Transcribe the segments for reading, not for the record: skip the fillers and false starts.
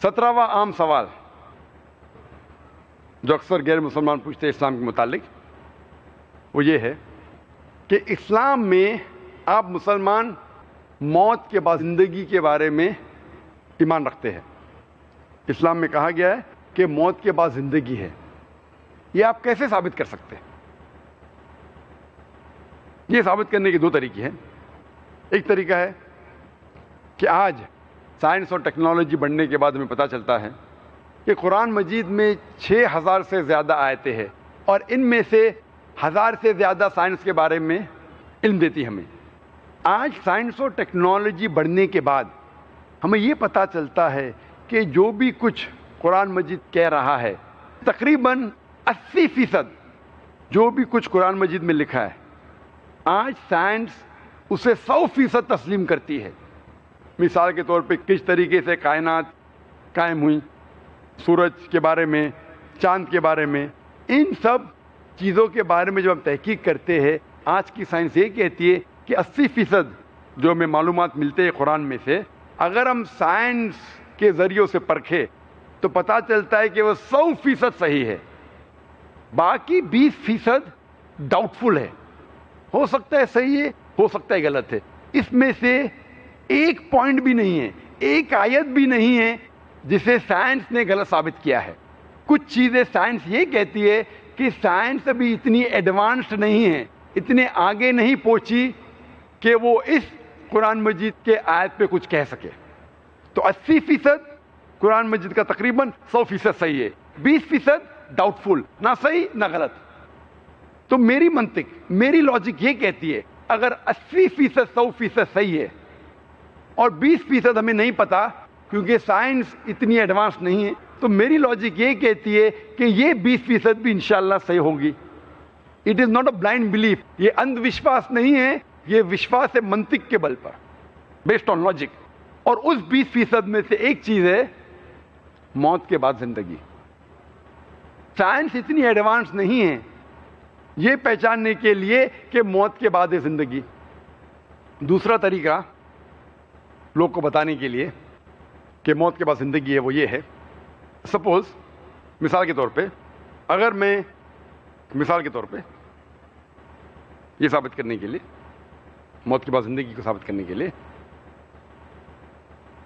17واں عام سوال جو اکثر غیر مسلمان پوچھتے ہیں اسلام کے متعلق، وہ یہ ہے کہ اسلام میں آپ مسلمان موت کے بعد زندگی کے بارے میں ایمان رکھتے ہیں۔ اسلام میں کہا گیا ہے کہ موت کے بعد زندگی ہے، یہ آپ کیسے ثابت کر سکتے ہیں؟ یہ ثابت کرنے کے دو طریقے ہیں۔ ایک طریقہ ہے کہ آج سائنس اور ٹیکنالوجی بڑھنے کے بعد ہمیں پتہ چلتا ہے کہ قرآن مجید میں 6000 سے زیادہ آیتیں ہیں اور ان میں سے 1000 سے زیادہ سائنس کے بارے میں علم دیتی ہمیں۔ آج سائنس اور ٹیکنالوجی بڑھنے کے بعد ہمیں یہ پتہ چلتا ہے کہ جو بھی کچھ قرآن مجید کہہ رہا ہے، تقریباً 80% جو بھی کچھ قرآن مجید میں لکھا ہے، آج سائنس اسے 100% تسلیم کرتی ہے۔ مثال کے طور پہ کس طریقے سے کائنات قائم ہوئی، سورج کے بارے میں، چاند کے بارے میں، ان سب چیزوں کے بارے میں جب ہم تحقیق کرتے ہیں، آج کی سائنس یہ کہتی ہے کہ 80% جو ہمیں معلومات ملتے ہیں قرآن میں سے، اگر ہم سائنس کے ذریعوں سے پرکھیں تو پتہ چلتا ہے کہ وہ 100% صحیح ہے، باقی 20% ڈاؤٹ فل ہے، ہو سکتا ہے صحیح ہے، ہو سکتا ہے غلط ہے۔ اس میں سے ایک پوائنٹ بھی نہیں ہے، ایک آیت بھی نہیں ہے جسے سائنس نے غلط ثابت کیا ہے۔ کچھ چیزیں سائنس یہ کہتی ہے کہ سائنس ابھی اتنی ایڈوانسڈ نہیں ہے، اتنے آگے نہیں پہنچی کہ وہ اس قرآن مجید کے آیت پہ کچھ کہہ سکے۔ تو 80% قرآن مجید کا تقریباً 100% صحیح ہے، 20% ڈاؤٹ فل، نہ صحیح نہ غلط۔ تو میری منطق، میری لاجک یہ کہتی ہے اگر 80% 100% صحیح ہے اور 20% ہمیں نہیں پتا کیونکہ سائنس اتنی ایڈوانس نہیں ہے، تو میری لاجک یہ کہتی ہے کہ یہ 20% بھی انشاءاللہ صحیح ہوگی۔ It is not a blind belief, یہ اندھ وشواس نہیں ہے، یہ وشواس ہے منطق کے بل پر، بیسڈ آن لاجک۔ اور اس 20% میں سے ایک چیز ہے موت کے بعد زندگی۔ سائنس اتنی ایڈوانس نہیں ہے یہ پہچاننے کے لیے کہ موت کے بعد ہے زندگی۔ دوسرا طریقہ لوگ کو بتانے کے لیے کہ موت کے بعد زندگی ہے وہ یہ ہے، سپوز مثال کے طور پہ اگر میں مثال کے طور پہ یہ ثابت کرنے کے لیے، موت کے بعد زندگی کو ثابت کرنے کے لیے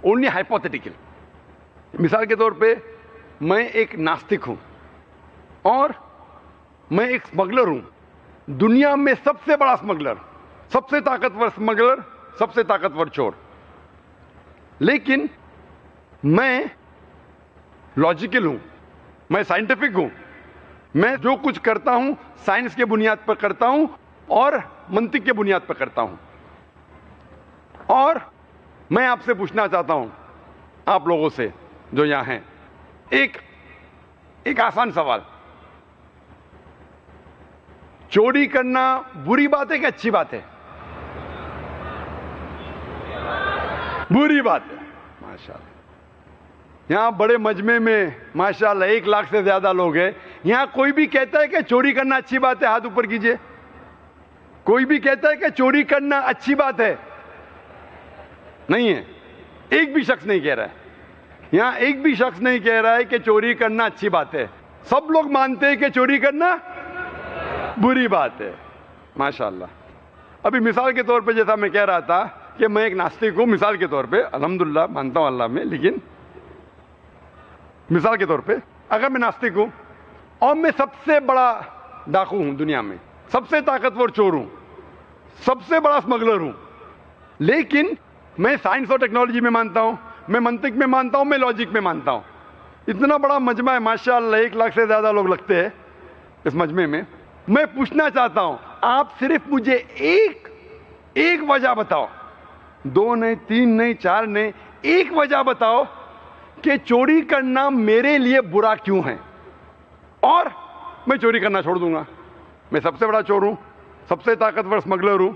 اونلی ہائپوتھیٹیکل، مثال کے طور پہ میں ایک ناستک ہوں اور میں ایک اسمگلر ہوں، دنیا میں سب سے بڑا اسمگلر، سب سے طاقتور اسمگلر، سب سے طاقتور چور، لیکن میں لاجیکل ہوں، میں سائنٹیفک ہوں، میں جو کچھ کرتا ہوں سائنس کے بنیاد پر کرتا ہوں اور منطق کے بنیاد پر کرتا ہوں۔ اور میں آپ سے پوچھنا چاہتا ہوں، آپ لوگوں سے جو یہاں ہیں، ایک آسان سوال، چوری کرنا بری بات ہے کہ اچھی بات ہے؟ بری بات ہے، ماشاءاللہ۔ یہاں بڑے مجمع میں ماشاءاللہ 1 لاکھ سے زیادہ لوگ ہیں، یہاں کوئی بھی کہتا ہے کہ چوری کرنا اچھی بات ہے؟ ہاتھ اوپر کیجئے۔ کوئی بھی کہتا ہے کہ چوری کرنا اچھی بات ہے؟ نہیں ہے، ایک بھی شخص نہیں کہہ رہا ہے، یہاں ایک بھی شخص نہیں کہہ رہا ہے کہ چوری کرنا اچھی بات ہے۔ سب لوگ مانتے ہیں کہ چوری کرنا بری بات ہے، ماشاءاللہ۔ ابھی مثال کے طور پہ جیسا میں کہہ رہا تھا کہ میں ایک ناستک ہوں، مثال کے طور پہ، الحمدللہ مانتا ہوں اللہ میں، لیکن مثال کے طور پہ اگر میں ناستک ہوں اور میں سب سے بڑا ڈاکو ہوں دنیا میں، سب سے طاقتور چور ہوں، سب سے بڑا اسمگلر ہوں، لیکن میں سائنس اور ٹیکنالوجی میں مانتا ہوں، میں منطق میں مانتا ہوں، میں لاجک میں مانتا ہوں، اتنا بڑا مجمع ہے ماشاءاللہ، 1 لاکھ سے زیادہ لوگ لگتے ہیں اس مجمع میں، میں پوچھنا چاہتا ہوں آپ صرف مجھے ایک وجہ بتاؤ، 2 نہیں، 3 نہیں، 4 نہیں، ایک وجہ بتاؤ کہ چوری کرنا میرے لیے برا کیوں ہے، اور میں چوری کرنا چھوڑ دوں گا۔ میں سب سے بڑا چور ہوں، سب سے طاقتور اسمگلر ہوں،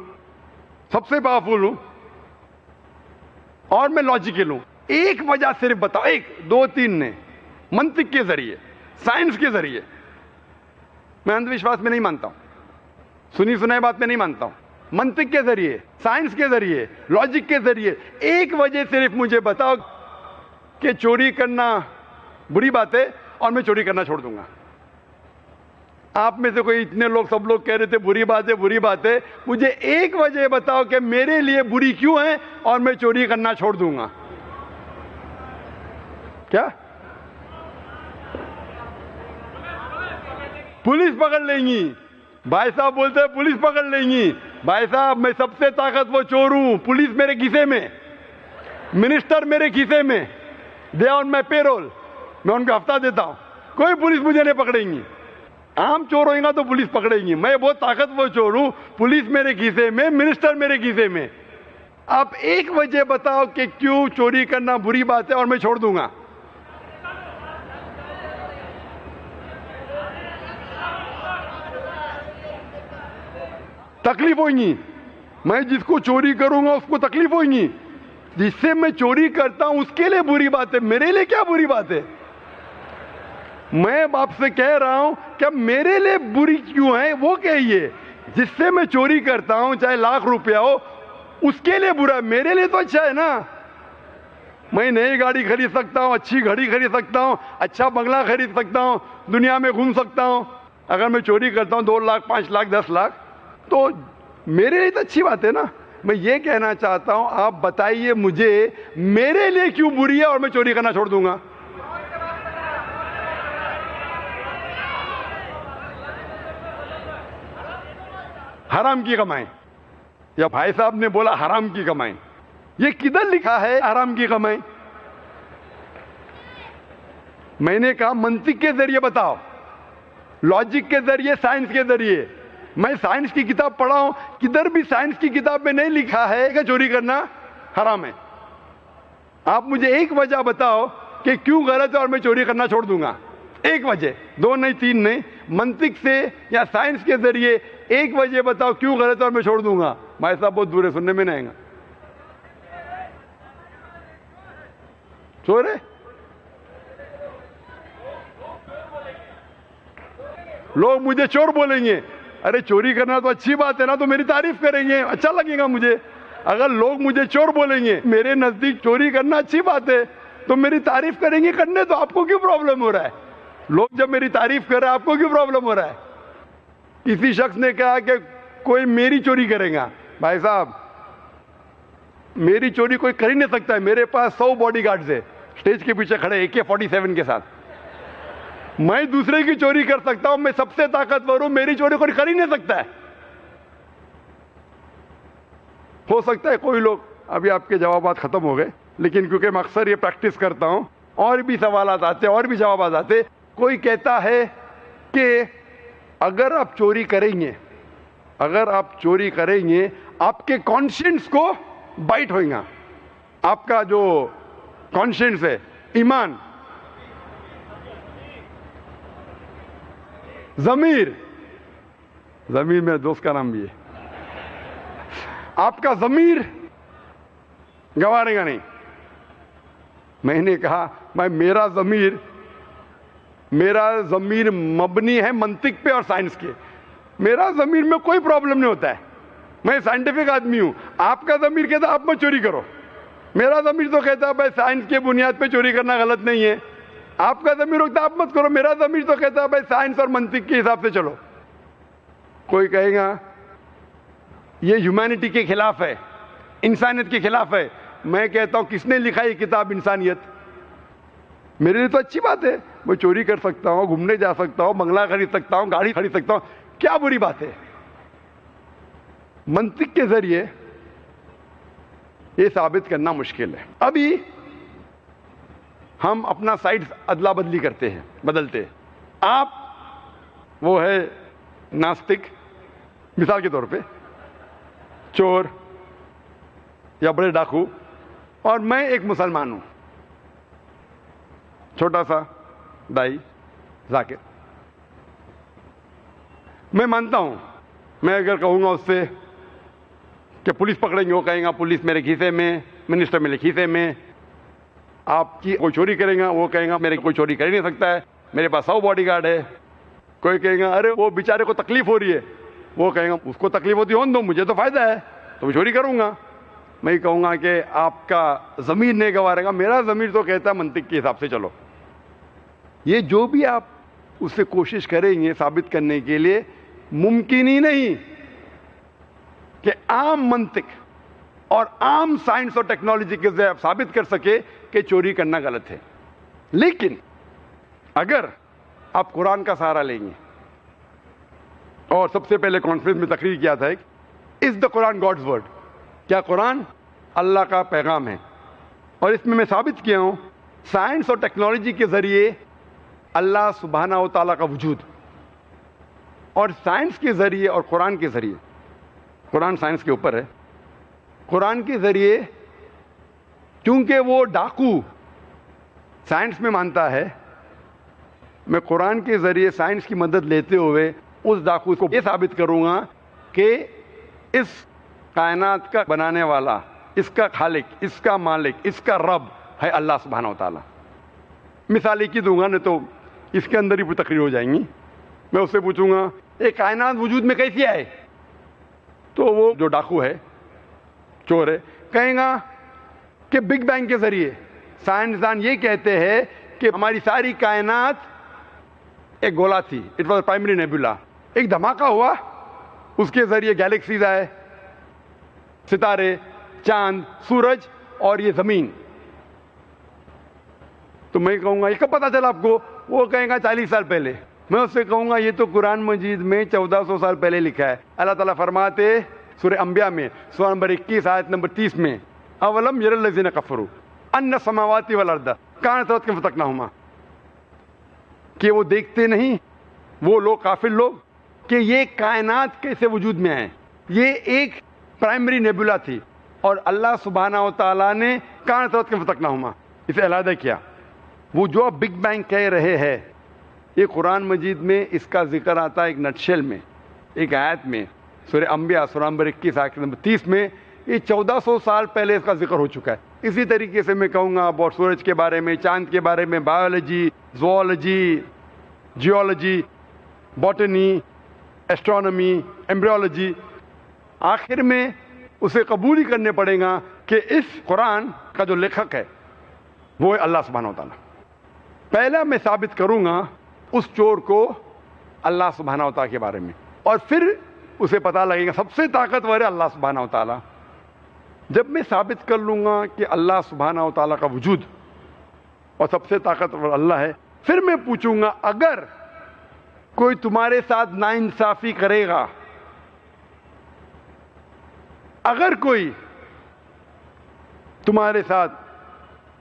سب سے پاورفل ہوں، اور میں لاجیکل ہوں۔ ایک وجہ صرف بتاؤ، 1 2 3 نے، منطق کے ذریعے، سائنس کے ذریعے۔ میں اندھ وشواس میں نہیں مانتا ہوں، سنی سنائی بات میں نہیں مانتا ہوں، منطق کے ذریعے، سائنس کے ذریعے، لاجک کے ذریعے ایک وجہ صرف مجھے بتاؤ کہ چوری کرنا بری بات ہے اور میں چوری کرنا چھوڑ دوں گا. آپ میں سے کوئی اتنے لوگ سب لوگ کہہ رہے تھے بری بات ہے بری بات ہے. مجھے ایک وجہ بتاؤ کہ میرے لیے بری کیوں ہے اور میں چوری کرنا چھوڑ دوں گا. کیا پولیس پکڑ لیں گی؟ بھائی صاحب بولتے ہیں پولیس پکڑ لیں گی. بھائی صاحب میں سب سے طاقتور چور ہوں. پولیس میرے کھیسے میں, منسٹر میرے کھیسے میں, دے آن مائی پیرول, میں ان کو ہفتہ دیتا ہوں. کوئی پولیس مجھے نہیں پکڑیں گی. عام چور ہوئے گا تو پولیس پکڑے گی. میں بہت طاقتور چور ہوں. پولیس میرے کھیسے میں, منسٹر میرے کھیسے میں. آپ ایک وجہ بتاؤ کہ کیوں چوری کرنا بری بات ہے اور میں چھوڑ دوں گا. تکلیف ہوئیں گی. میں جس کو چوری کروں گا اس کو تکلیف ہوئیں گی. جس سے میں چوری کرتا ہوں اس کے لیے بری بات ہے, میرے لیے کیا بری بات ہے؟ میں آپ سے کہہ رہا ہوں کہ میرے لیے بری کیوں ہے وہ کہیے. جس سے میں چوری کرتا ہوں چاہے ₹1,00,000 ہو اس کے لیے برا ہے, میرے لیے تو اچھا ہے نا. میں نئی گاڑی خرید سکتا ہوں, اچھی گھڑی خرید سکتا ہوں, اچھا بنگلہ خرید سکتا ہوں, دنیا میں گھوم سکتا ہوں. اگر میں چوری کرتا ہوں 2 لاکھ 5 لاکھ 10 لاکھ تو میرے لیے تو اچھی بات ہے نا. میں یہ کہنا چاہتا ہوں آپ بتائیے مجھے میرے لیے کیوں بری ہے اور میں چوری کرنا چھوڑ دوں گا. حرام کی کمائیں, یا بھائی صاحب نے بولا حرام کی کمائیں, یہ کدھر لکھا ہے حرام کی کمائیں؟ میں نے کہا منطق کے ذریعے بتاؤ, لاجک کے ذریعے, سائنس کے ذریعے. میں سائنس کی کتاب پڑھا ہوں, کدھر بھی سائنس کی کتاب میں نہیں لکھا ہے کہ چوری کرنا حرام ہے. آپ مجھے ایک وجہ بتاؤ کہ کیوں غلط ہے اور میں چوری کرنا چھوڑ دوں گا. ایک وجہ, 2 نہیں 3 نہیں, منطق سے یا سائنس کے ذریعے ایک وجہ بتاؤ کیوں غلط ہے اور میں چھوڑ دوں گا. بھائی صاحب بہت دور ہے, سننے میں نہیں آئے گا. چور ہے, لوگ مجھے چور بولیں گے. ارے چوری کرنا تو اچھی بات ہے نا, تو میری تعریف کریں گے, اچھا لگے گا مجھے. اگر لوگ مجھے چور بولیں گے, میرے نزدیک چوری کرنا اچھی بات ہے, تو میری تعریف کریں گے کرنے, تو آپ کو کیوں پرابلم ہو رہا ہے؟ لوگ جب میری تعریف کر رہے ہیں آپ کو کیوں پرابلم ہو رہا ہے؟ کسی شخص نے کہا کہ کوئی میری چوری کرے گا. بھائی صاحب میری چوری کوئی کر ہی نہیں سکتا ہے. میرے پاس 100 باڈی گارڈز ہے اسٹیج کے پیچھے کھڑے AK-47 کے ساتھ. میں دوسرے کی چوری کر سکتا ہوں, میں سب سے طاقتور ہوں, میری چوری کوئی کر ہی نہیں سکتا ہے. ہو سکتا ہے کوئی لوگ, ابھی آپ کے جوابات ختم ہو گئے, لیکن کیونکہ میں اکثر یہ پریکٹس کرتا ہوں اور بھی سوالات آتے ہیں اور بھی جوابات آتے. کوئی کہتا ہے کہ اگر آپ چوری کریں گے, اگر آپ چوری کریں گے آپ کے کانشینس کو بائٹ ہوئے گا. آپ کا جو کانشینس ہے, ایمان, ضمیر, ضمیر میرے دوست کا نام بھی ہے, آپ کا ضمیر گوارے گا نہیں. میں نے کہا میرا ضمیر مبنی ہے منطق پہ اور سائنس کے. میرا ضمیر میں کوئی پرابلم نہیں ہوتا ہے, میں سائنٹیفک آدمی ہوں. آپ کا ضمیر کہتا ہے آپ مت چوری کرو, میرا ضمیر تو کہتا ہے بھائی سائنس کے بنیاد پہ چوری کرنا غلط نہیں ہے. آپ کا ضمیر ہوتا ہے آپ مت کرو, میرا ضمیر تو کہتا ہے بھائی سائنس اور منطق کے حساب سے چلو. کوئی کہے گا یہ ہیومینٹی کے خلاف ہے, انسانیت کے خلاف ہے. میں کہتا ہوں کس نے لکھا یہ کتاب انسانیت؟ میرے لیے تو اچھی بات ہے, میں چوری کر سکتا ہوں, گھومنے جا سکتا ہوں, بنگلہ خرید سکتا ہوں, گاڑی خرید سکتا ہوں, کیا بری بات ہے؟ منطق کے ذریعے یہ ثابت کرنا مشکل ہے. ابھی ہم اپنا سائڈ ادلا بدلی کرتے ہیں, بدلتے ہیں. آپ وہ ہے ناستک مثال کے طور پہ, چور یا بڑے ڈاکو, اور میں ایک مسلمان ہوں, چھوٹا سا دائی ذاکر. میں مانتا ہوں, میں اگر کہوں گا اس سے کہ پولیس پکڑیں گے, وہ کہیں گا پولیس میرے کھیسے میں, منسٹر میرے کھیسے میں. آپ کی کوئی چوری کرے گا, وہ کہیں گا میرے کوئی چوری کر ہی نہیں سکتا ہے, میرے پاس 100 باڈی گارڈ ہے. کوئی کہے گا ارے وہ بیچارے کو تکلیف ہو رہی ہے, وہ کہیں گا اس کو تکلیف ہوتی ہے, دو مجھے تو فائدہ ہے تو میں چوری کروں گا. میں یہ کہوں گا کہ آپ کا ضمیر نہیں گوارے گا، میرا ضمیر تو کہتا ہے منطق کے حساب سے چلو. یہ جو بھی آپ اس سے کوشش کریں گے ثابت کرنے کے لیے، ممکن ہی نہیں کہ عام منطق اور عام سائنس اور ٹیکنالوجی کے ذریعے آپ ثابت کر سکے کہ چوری کرنا غلط ہے. لیکن اگر آپ قرآن کا سہارا لیں گے، اور سب سے پہلے کانفرنس میں تقریر کیا تھا، از دا قرآن گاڈز ورڈ، کیا قرآن اللہ کا پیغام ہے؟ اور اس میں ثابت کیا ہوں سائنس اور ٹیکنالوجی کے ذریعے اللہ سبحانہ و تعالیٰ کا وجود، اور سائنس کے ذریعے اور قرآن کے ذریعے، قرآن سائنس کے اوپر ہے، قرآن کے ذریعے کیونکہ وہ ڈاکو سائنس میں مانتا ہے، میں قرآن کے ذریعے سائنس کی مدد لیتے ہوئے اس ڈاکو کو یہ ثابت کروں گا کہ اس کائنات کا بنانے والا، اس کا خالق، اس کا مالک، اس کا رب ہے اللہ سبحانہ و تعالیٰ. مثال ایک ہی دوں گا، نہیں تو اس کے اندر ہی پوری تقریر ہو جائیں گی. میں اس سے پوچھوں گا یہ کائنات وجود میں کیسی آئے، تو وہ جو ڈاکو ہے، چور ہے، کہیں گا کہ بگ بینگ کے ذریعے. سائنسدان یہ کہتے ہیں کہ ہماری ساری کائنات ایک گولا تھی، اٹ واز پرائمری نیبولا، ایک دھماکہ ہوا، اس کے ذریعے گیلیکسیز آئے، ستارے، چاند، سورج اور یہ زمین. تو میں کہوں گا یہ کب پتا چلا آپ کو؟ وہ کہیں گا 40 سال پہلے. میں اس سے کہوں گا یہ تو قرآن مجید میں 1400 سال پہلے لکھا ہے. اللہ تعالیٰ فرماتے سورہ انبیاء میں سورہ نمبر 21 آیت نمبر 30 میں، اولم یر الذین کفروا ان السماوات والارض کانتا رتقا ففتقناہما، کہ وہ دیکھتے نہیں وہ لوگ، کافر لوگ، کہ یہ کائنات کیسے وجود میں آئے. یہ ایک پرائمری نیبولا تھی اور اللہ سبحانہ و تعالیٰ نے کانتا رتقا ففتقناہما اسے علیحدہ کیا. وہ جو آپ بگ بینگ کہہ رہے ہیں، یہ قرآن مجید میں اس کا ذکر آتا ہے ایک نٹشل میں، ایک آیت میں، سورہ انبیاء سورہ نمبر 21 آیت نمبر 30 میں. یہ 1400 سال پہلے اس کا ذکر ہو چکا ہے. اسی طریقے سے میں کہوں گا اور سورج کے بارے میں، چاند کے بارے میں، biology, zoology, geology, botany, astronomy, embryology. آخر میں اسے قبول ہی کرنے پڑے گا کہ اس قرآن کا جو لکھک ہے وہ ہے اللہ سبحانہ و تعالیٰ. پہلا میں ثابت کروں گا اس چور کو اللہ سبحانہ و تعالیٰ کے بارے میں، اور پھر اسے پتہ لگے گا سب سے طاقتور ہے اللہ سبحانہ و تعالیٰ. جب میں ثابت کر لوں گا کہ اللہ سبحانہ و تعالیٰ کا وجود اور سب سے طاقتور اللہ ہے، پھر میں پوچھوں گا اگر کوئی تمہارے ساتھ ناانصافی کرے گا، اگر کوئی تمہارے ساتھ،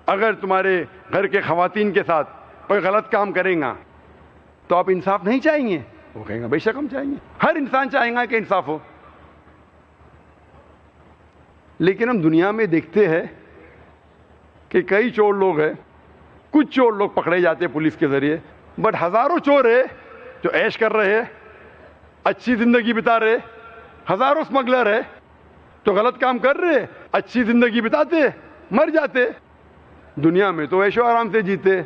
اگر تمہارے گھر کے خواتین کے ساتھ کوئی غلط کام کرے گا تو آپ انصاف نہیں چاہیں گے؟ وہ کہیں گا بے شک ہم چاہیں گے، ہر انسان چاہیں گا کہ انصاف ہو. لیکن ہم دنیا میں دیکھتے ہیں کہ کئی چور لوگ ہیں، کچھ چور لوگ پکڑے جاتے ہیں پولیس کے ذریعے، بٹ ہزاروں چور ہیں جو عیش کر رہے ہیں، اچھی زندگی بتا رہے. ہزاروں اسمگلر ہے جو غلط کام کر رہے، اچھی زندگی بتاتے، مر جاتے. دنیا میں تو عیش و آرام سے جیتے،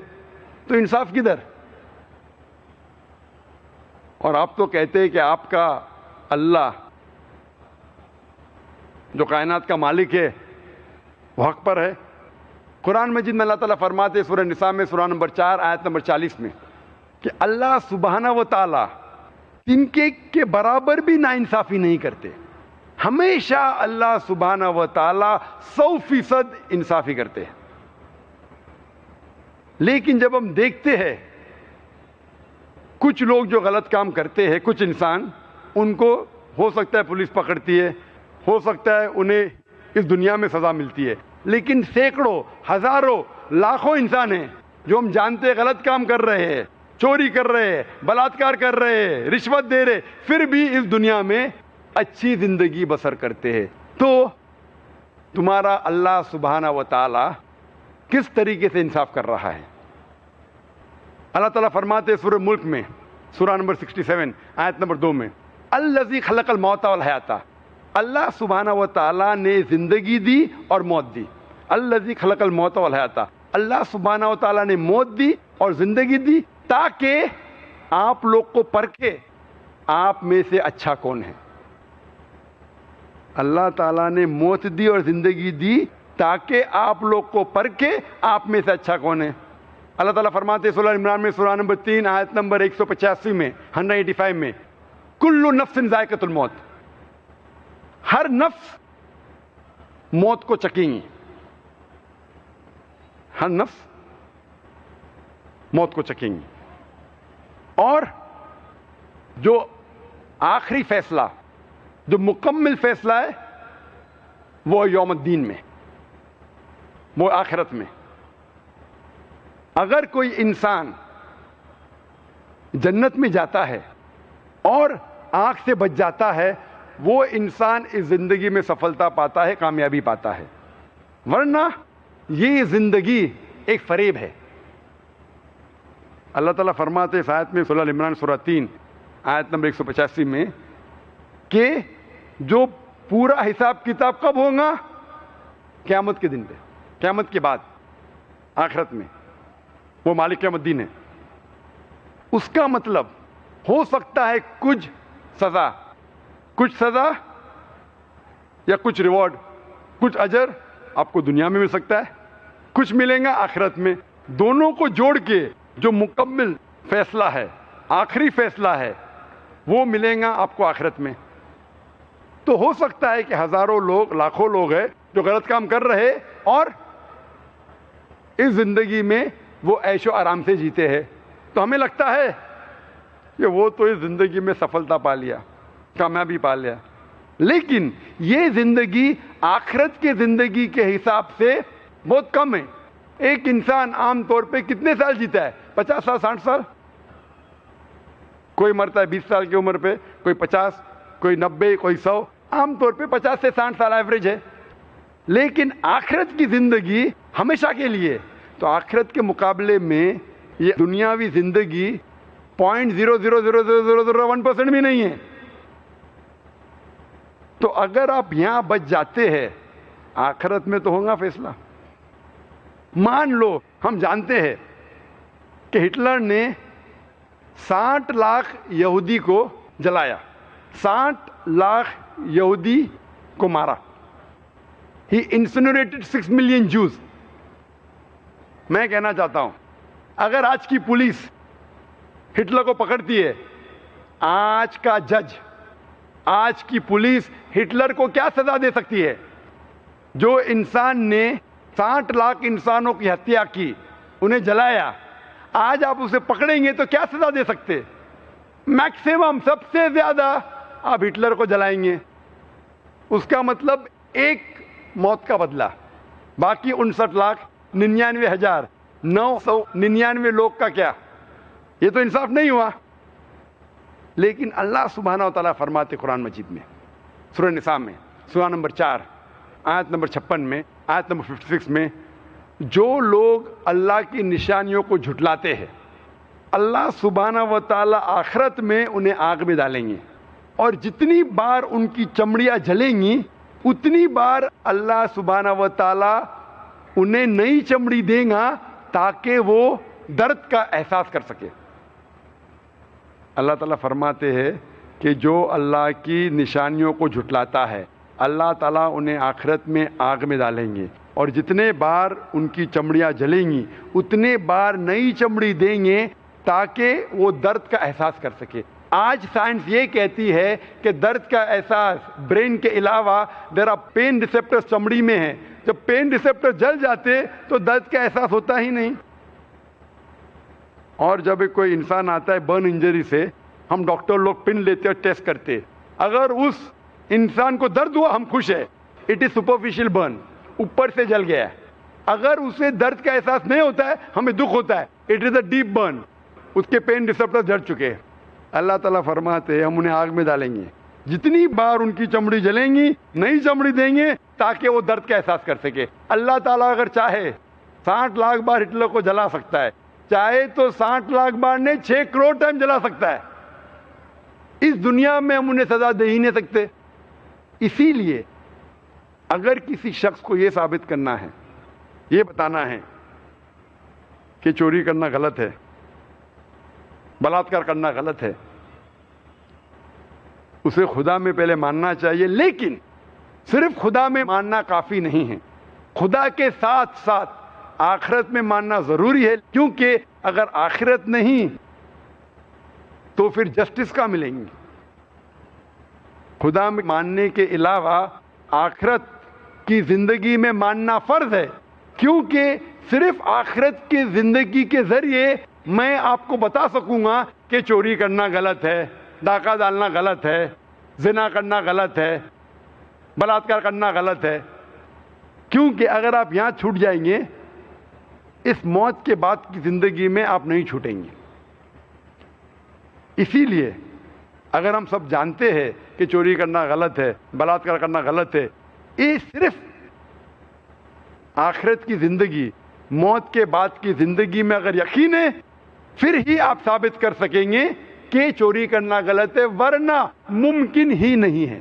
تو انصاف کدھر؟ اور آپ تو کہتے ہیں کہ آپ کا اللہ جو کائنات کا مالک ہے وہ حق پر ہے. قرآن مجید میں اللہ تعالیٰ فرماتے سورہ نساء میں سورہ نمبر 4 آیت نمبر 40 میں کہ اللہ سبحانہ و تعالیٰ ان کے برابر بھی ناانصافی نہیں کرتے. ہمیشہ اللہ سبحانہ و تعالیٰ 100% انصافی کرتے ہیں. لیکن جب ہم دیکھتے ہیں کچھ لوگ جو غلط کام کرتے ہیں، کچھ انسان، ان کو ہو سکتا ہے پولیس پکڑتی ہے، ہو سکتا ہے انہیں اس دنیا میں سزا ملتی ہے، لیکن سینکڑوں، ہزاروں، لاکھوں انسان ہیں جو ہم جانتے ہیں غلط کام کر رہے ہیں، چوری کر رہے ہیں، بلاತ್ಕಾರ کر رہے ہیں، رشوت دے رہے، پھر بھی اس دنیا میں اچھی زندگی بسر کرتے ہیں. تو تمہارا اللہ سبحانہ و تعالی کس طریقے سے انصاف کر رہا ہے؟ اللہ تعالیٰ فرماتے سورہ ملک میں سورہ نمبر 67 آیت نمبر 2 میں، الذی خلق الموت والحیات، اللہ سبحانہ و تعالیٰ نے زندگی دی اور موت دی. الذی خلق الموت والحیات، اللہ سبحانہ و تعالیٰ نے موت دی اور زندگی دی تاکہ آپ لوگ کو پرکھے آپ میں سے اچھا کون ہے. اللہ تعالیٰ نے موت دی اور زندگی دی تاکہ آپ لوگ کو پرکھے آپ میں سے اچھا کون ہے. اللہ تعالیٰ فرماتے ہیں سورہ عمران میں سورہ نمبر 3 آیت نمبر 185 میں 185 میں کل نفس ذائقۃ الموت، ہر نفس موت کو چکیں گی، ہر نفس موت کو چکیں گی. اور جو آخری فیصلہ، جو مکمل فیصلہ ہے وہ یوم الدین میں، وہ آخرت میں. اگر کوئی انسان جنت میں جاتا ہے اور آنکھ سے بچ جاتا ہے، وہ انسان اس زندگی میں سفلتا پاتا ہے، کامیابی پاتا ہے. ورنہ یہ زندگی ایک فریب ہے. اللہ تعالیٰ فرماتے ہیں اس آیت میں سورہ عمران سورہ 3 آیت نمبر 185 میں کہ جو پورا حساب کتاب کب ہوگا؟ قیامت کے دن پہ، قیامت کے بعد، آخرت میں. وہ مالک یوم الدین ہے. اس کا مطلب ہو سکتا ہے کچھ سزا یا کچھ ریوارڈ، کچھ اجر آپ کو دنیا میں مل سکتا ہے، کچھ ملے گا آخرت میں. دونوں کو جوڑ کے جو مکمل فیصلہ ہے، آخری فیصلہ ہے، وہ ملے گا آپ کو آخرت میں. تو ہو سکتا ہے کہ ہزاروں لوگ، لاکھوں لوگ ہیں جو غلط کام کر رہے اور اس زندگی میں وہ عیش و آرام سے جیتے ہیں. تو ہمیں لگتا ہے کہ وہ تو اس زندگی میں سفلتا پا لیا، کامیابی پا لیا. لیکن یہ زندگی آخرت کے زندگی کے حساب سے بہت کم ہے. ایک انسان عام طور پہ کتنے سال جیتا ہے؟ 50 سال، 60 سال. کوئی مرتا ہے 20 سال کی عمر پہ، کوئی 50، کوئی 90، کوئی 100. عام طور پہ 50 سے 60 سال ایوریج ہے. لیکن آخرت کی زندگی ہمیشہ کے لیے. تو آخرت کے مقابلے میں یہ دنیاوی زندگی 0.0000001% بھی نہیں ہے. تو اگر آپ یہاں بچ جاتے ہیں، آخرت میں تو ہوگا فیصلہ. مان لو ہم جانتے ہیں کہ ہٹلر نے 60 لاکھ یہودی کو جلایا، 60 لاکھ یہودی کو مارا. He incinerated 6 million Jews. میں کہنا چاہتا ہوں اگر آج کی پولیس ہٹلر کو پکڑتی ہے، آج کا جج، آج کی پولیس ہٹلر کو کیا سزا دے سکتی ہے؟ جو انسان نے 60 لاکھ انسانوں کی ہتیا کی، انہیں جلایا، آج آپ اسے پکڑیں گے تو کیا سزا دے سکتے؟ میکسیمم، سب سے زیادہ آپ ہٹلر کو جلائیں گے. اس کا مطلب ایک موت کا بدلہ، باقی 59,99,999 لوگ کا کیا؟ یہ تو انصاف نہیں ہوا. لیکن اللہ سبحانہ و تعالیٰ فرماتے قرآن مجید میں سورہ نساء میں سورہ نمبر 4 آیت نمبر 56 میں، آیت نمبر 56 میں، جو لوگ اللہ کی نشانیوں کو جھٹلاتے ہیں، اللہ سبحانہ و تعالیٰ آخرت میں انہیں آگ میں ڈالیں گے. اور جتنی بار ان کی چمڑیاں جلیں گی، اتنی بار اللہ سبحانہ و تعالیٰ انہیں نئی چمڑی دے گا تاکہ وہ درد کا احساس کر سکے. اللہ تعالیٰ فرماتے ہیں کہ جو اللہ کی نشانیوں کو جھٹلاتا ہے، اللہ تعالیٰ انہیں آخرت میں آگ میں ڈالیں گے، اور جتنے بار ان کی چمڑیاں جلیں گی اتنے بار نئی چمڑی دیں گے تاکہ وہ درد کا احساس کر سکے. آج سائنس یہ کہتی ہے کہ درد کا احساس برین کے علاوہ دیر آر پین ریسیپٹر چمڑی میں ہے. جب پین ریسیپٹر جل جاتے تو درد کا احساس ہوتا ہی نہیں. اور جب کوئی انسان آتا ہے برن انجری سے، ہم ڈاکٹر لوگ پن لیتے اور ٹیسٹ کرتے، اگر اس انسان کو درد ہوا ہم خوش ہے، اٹ از سپرفیشل برن، اوپر سے جل گیا ہے. اگر اسے درد کا احساس نہیں ہوتا ہے ہمیں دکھ ہوتا ہے، it is a deep burn, اس کے پین ریسیپٹر جل چکے ہیں. اللہ تعالیٰ فرماتے ہیں ہم انہیں آگ میں ڈالیں گے، جتنی بار ان کی چمڑی جلیں گی نئی چمڑی دیں گے تاکہ وہ درد کا احساس کر سکے. اللہ تعالیٰ اگر چاہے 60 لاکھ بار ہٹلر کو جلا سکتا ہے، چاہے تو 60 لاکھ بار نہیں 6 کروڑ ٹائم جلا سکتا ہے. اس دنیا میں ہم انہیں سزا دے ہی نہیں سکتے. اسی لیے اگر کسی شخص کو یہ ثابت کرنا ہے، یہ بتانا ہے کہ چوری کرنا غلط ہے، بلاತ್ಕಾರ کرنا غلط ہے، اسے خدا میں پہلے ماننا چاہیے. لیکن صرف خدا میں ماننا کافی نہیں ہے، خدا کے ساتھ ساتھ آخرت میں ماننا ضروری ہے، کیونکہ اگر آخرت نہیں تو پھر جسٹس کہاں ملیں گی؟ خدا میں ماننے کے علاوہ آخرت کی زندگی میں ماننا فرض ہے، کیونکہ صرف آخرت کی زندگی کے ذریعے میں آپ کو بتا سکوں گا کہ چوری کرنا غلط ہے، ڈاکہ ڈالنا غلط ہے، زنا کرنا غلط ہے، بلاತ್ಕಾರ کرنا غلط ہے، کیونکہ اگر آپ یہاں چھوٹ جائیں گے اس موت کے بعد کی زندگی میں آپ نہیں چھوٹیں گے۔ اسی لیے اگر ہم سب جانتے ہیں کہ چوری کرنا غلط ہے، بلاತ್ಕಾರ کرنا غلط ہے، یہ صرف آخرت کی زندگی، موت کے بعد کی زندگی میں اگر یقین ہے پھر ہی آپ ثابت کر سکیں گے کہ چوری کرنا غلط ہے، ورنہ ممکن ہی نہیں ہے۔